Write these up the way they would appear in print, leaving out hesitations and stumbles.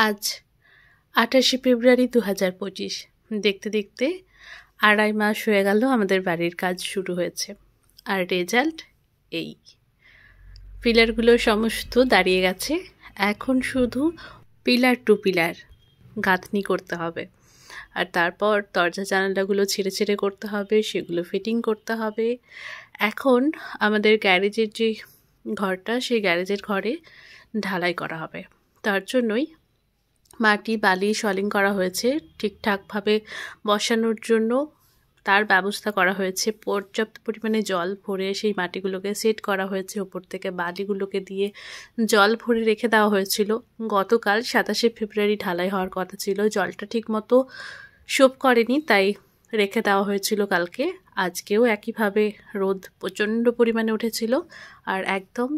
আজ ২৮শে ফেব্রুয়ারি ২০২৫। দেখতে দেখতে ২.৫ মাস হয়ে গেল আমাদের বাড়ির কাজ শুরু হয়েছে, আর রেজাল্ট এই। পিলারগুলো সমস্ত দাঁড়িয়ে গেছে, এখন শুধু পিলার টু পিলার গাঁথনি করতে হবে, আর তারপর দরজা জানালাগুলো ছেড়ে ছেড়ে করতে হবে, সেগুলো ফিটিং করতে হবে। এখন আমাদের গ্যারেজের যে ঘরটা, সেই গ্যারেজের ঘরে ঢালাই করা হবে। তার জন্যই মাটি বালি সলিং করা হয়েছে, ঠিকঠাকভাবে বসানোর জন্য তার ব্যবস্থা করা হয়েছে। পর্যাপ্ত পরিমাণে জল ভরে সেই মাটিগুলোকে সেট করা হয়েছে, ওপর থেকে বালিগুলোকে দিয়ে জল ভরে রেখে দেওয়া হয়েছিল। গতকাল ২৭শে ফেব্রুয়ারি ঢালাই হওয়ার কথা ছিল, জলটা ঠিকমতো শোপ করেনি, তাই রেখে দেওয়া হয়েছিল কালকে। আজকেও একইভাবে রোদ প্রচণ্ড পরিমাণে উঠেছিল, আর একদম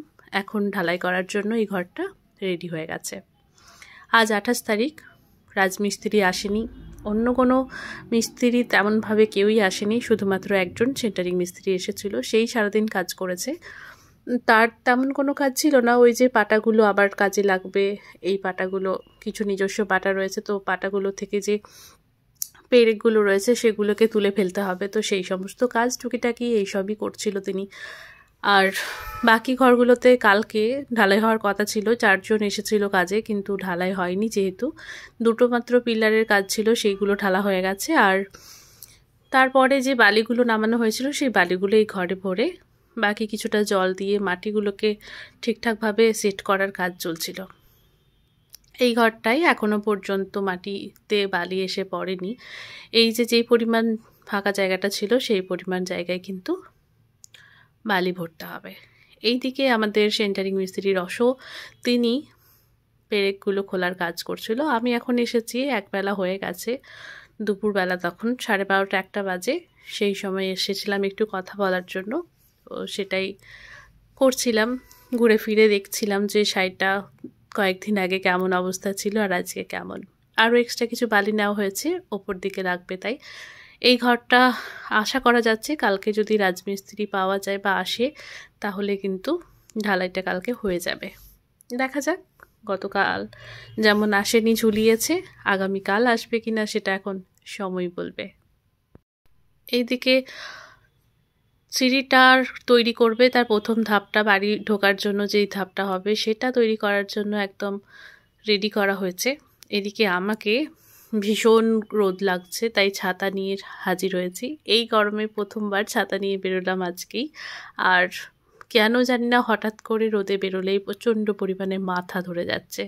এখন ঢালাই করার জন্য এই ঘরটা রেডি হয়ে গেছে। আজ ২৮ তারিখ, রাজমিস্ত্রি আসেনি, অন্য কোনো মিস্ত্রি তেমনভাবে কেউই আসেনি, শুধুমাত্র একজন সেন্টারিং মিস্ত্রি এসেছিল, সেই সারাদিন কাজ করেছে। তার তেমন কোনো কাজ ছিল না, ওই যে পাটাগুলো আবার কাজে লাগবে, এই পাটাগুলো কিছু নিজস্ব পাটা রয়েছে, তো পাটাগুলো থেকে যে পেরেকগুলো রয়েছে সেগুলোকে তুলে ফেলতে হবে, তো সেই সমস্ত কাজ টুকিটাকি এইসবই করছিল তিনি। আর বাকি ঘরগুলোতে কালকে ঢালাই হওয়ার কথা ছিল, ৪ জন এসেছিল কাজে, কিন্তু ঢালাই হয়নি, যেহেতু দুটো মাত্র পিলারের কাজ ছিল, সেইগুলো ঢালা হয়ে গেছে। আর তারপরে যে বালিগুলো নামানো হয়েছিল, সেই বালিগুলো এই ঘরে ভরে বাকি কিছুটা জল দিয়ে মাটিগুলোকে ঠিকঠাকভাবে সেট করার কাজ চলছিল। এই ঘরটাই এখনো পর্যন্ত মাটিতে বালি এসে পড়েনি। এই যেই পরিমাণ ফাঁকা জায়গাটা ছিল, সেই পরিমাণ জায়গায় কিন্তু বালি ভরতে হবে। এইদিকে আমাদের সেন্টারিং মিস্ত্রি রসো, তিনি পেরেকগুলো খোলার কাজ করছিল। আমি এখন এসেছি, একবেলা হয়ে গেছে, দুপুরবেলা তখন 12:30-1টা বাজে। সেই সময় এসেছিলাম একটু কথা বলার জন্য, তো সেটাই করছিলাম। ঘুরে ফিরে দেখছিলাম যে সাইডটা কয়েকদিন আগে কেমন অবস্থা ছিল আর আজকে কেমন। আরও এক্সট্রা কিছু বালি নেওয়া হয়েছে, ওপর দিকে লাগবে, তাই এই ঘরটা আশা করা যাচ্ছে কালকে যদি রাজমিস্ত্রি পাওয়া যায় বা আসে, তাহলে কিন্তু ঢালাইটা কালকে হয়ে যাবে। দেখা যাক, গতকাল যেমন আসেনি, ঝুলিয়েছে, আগামীকাল আসবে কিনা সেটা এখন সময় বলবে। এইদিকে সিঁড়িটার তৈরি করবে, তার প্রথম ধাপটা বাড়ি ঢোকার জন্য যেই ধাপটা হবে, সেটা তৈরি করার জন্য একদম রেডি করা হয়েছে। এদিকে আমাকে ভীষণ রোদ লাগছে, তাই ছাতা নিয়ে হাজির হয়েছি। এই গরমে প্রথমবার ছাতা নিয়ে বেরোলাম আজকেই, আর কেন জানি না হঠাৎ করে রোদে বেরোলেই প্রচণ্ড পরিমাণে মাথা ধরে যাচ্ছে।